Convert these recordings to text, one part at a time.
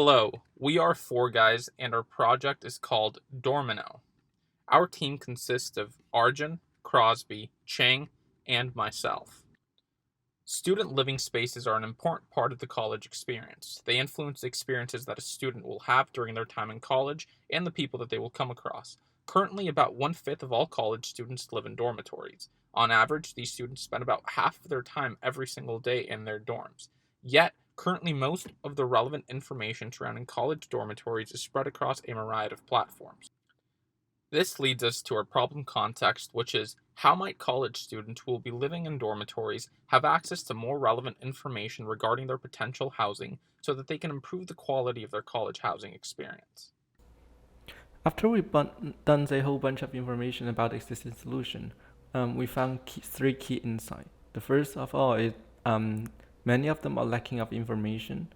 Hello, we are four guys, and our project is called Dormino. Our team consists of Arjun, Crosby, Chang, and myself. Student living spaces are an important part of the college experience. They influence the experiences that a student will have during their time in college and the people that they will come across. Currently, about one-fifth of all college students live in dormitories. On average, these students spend about half of their time every single day in their dorms. Yet, currently, most of the relevant information surrounding college dormitories is spread across a myriad of platforms. This leads us to our problem context, which is how might college students who will be living in dormitories have access to more relevant information regarding their potential housing so that they can improve the quality of their college housing experience? After we done a whole bunch of information about the existing solution, we found three key insights. The first of all is many of them are lacking of information,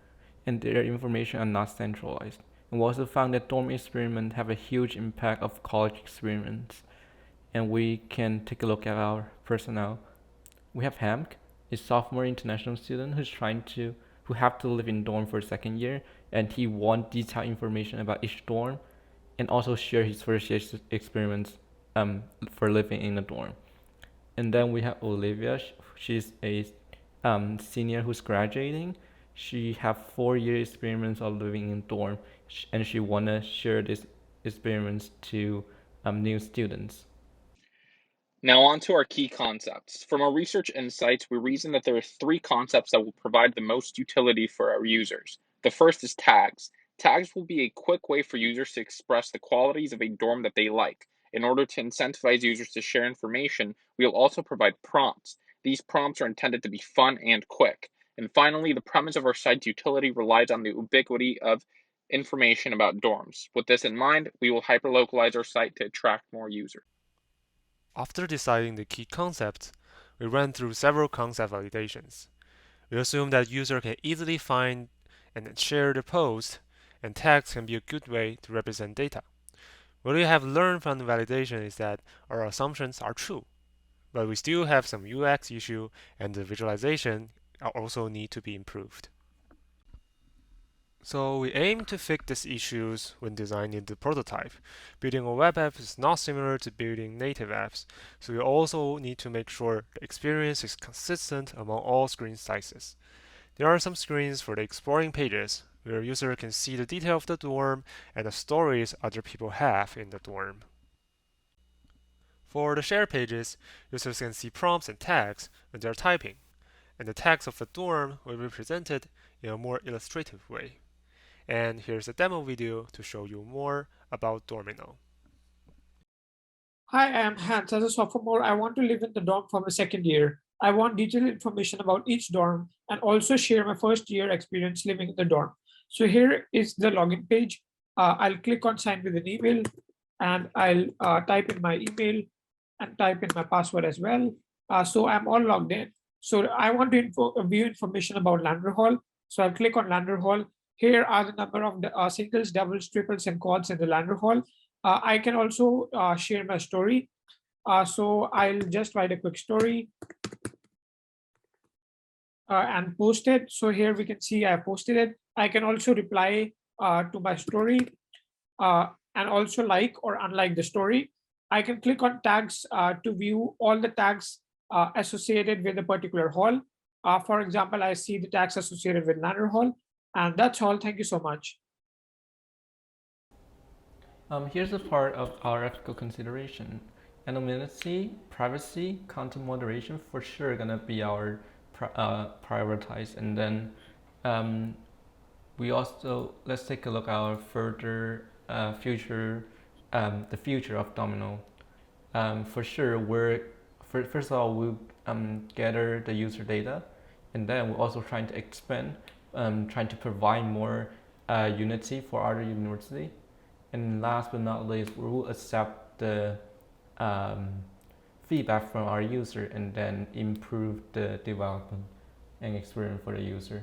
and their information are not centralized. And we also found that dorm experiments have a huge impact of college experiments. And we can take a look at our personnel. We have Hamk, a sophomore international student who have to live in dorm for second year, and he want detailed information about each dorm and also share his first year experiments for living in a dorm. And then we have Olivia. She's a senior who's graduating. She have 4 year experience of living in dorm, and she wanna share this experience to new students. Now, on to our key concepts. From our research insights, we reason that there are three concepts that will provide the most utility for our users. The first is tags. Tags will be a quick way for users to express the qualities of a dorm that they like. In order to incentivize users to share information, we will also provide prompts. These prompts are intended to be fun and quick. And finally, the premise of our site's utility relies on the ubiquity of information about dorms. With this in mind, we will hyperlocalize our site to attract more users. After deciding the key concepts, we ran through several concept validations. We assume that user can easily find and share the post, and tags can be a good way to represent data. What we have learned from the validation is that our assumptions are true, but we still have some UX issue and the visualization also need to be improved. So we aim to fix these issues when designing the prototype. Building a web app is not similar to building native apps, so we also need to make sure the experience is consistent among all screen sizes. There are some screens for the exploring pages, where user can see the detail of the dorm and the stories other people have in the dorm. For the share pages, users can see prompts and tags when they are typing, and the tags of the dorm will be presented in a more illustrative way. And here's a demo video to show you more about Dormino. Hi, I'm Hans. As a sophomore, I want to live in the dorm for my second year. I want detailed information about each dorm and also share my first year experience living in the dorm. So here is the login page. I'll click on sign with an email and I'll type in my email and type in my password as well. So I'm all logged in. So I want to view information about Lander Hall. So I'll click on Lander Hall. Here are the number of the singles, doubles, triples, and quads in the Lander Hall. I can also share my story. So I'll just write a quick story and post it. So here we can see I posted it. I can also reply to my story and also like or unlike the story. I can click on tags to view all the tags associated with a particular hall. For example, I see the tags associated with Lander Hall. And that's all. Thank you so much. Here's a part of our ethical consideration. Anonymity, privacy, content moderation for sure gonna be our prioritize. And then we also let's take a look at our further future, the future of Domino. For sure, first of all we'll gather the user data, and then we're also trying to expand, trying to provide more unity for other university. And last but not least, we will accept the feedback from our user and then improve the development and experience for the user.